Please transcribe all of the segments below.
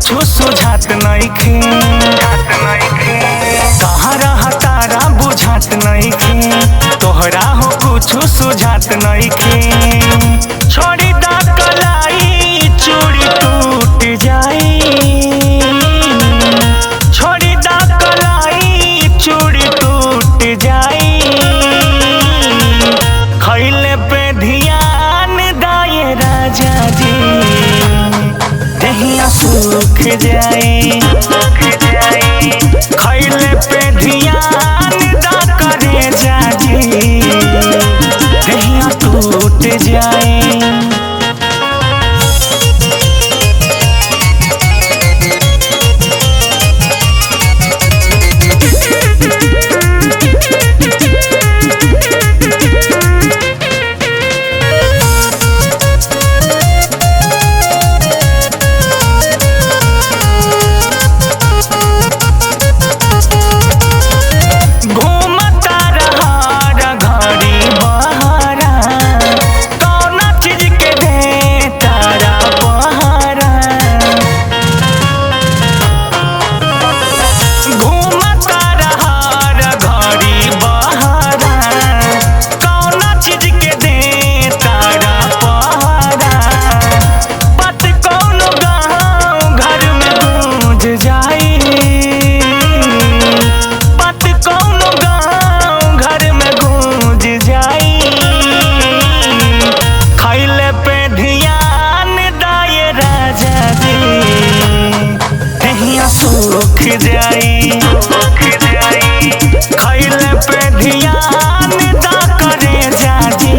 कुछ सुझात नइखे। कहाँ रहा तारा बुझात नइखे, तोहरा हो कुछ सुझात नइखे। छोड़ी दा कलाई चूड़ी टूट जाई, छोड़ी दा कलाई चूड़ी टूट जाई। खइले पे ध्यान दाए राजा जी, दहिया सूख जाई। खइले पे ध्यान दा करे जाजी, दहिया टूट जाई। सूख जाई, खइले पे ध्यान दा करे जाजी,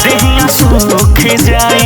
दहिया सूख जाई।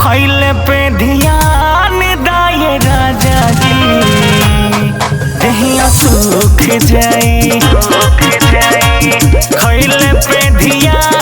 खइले पे ध्यान दाए राजा जी, दहिया सूख जाई। खइले पे ध्यान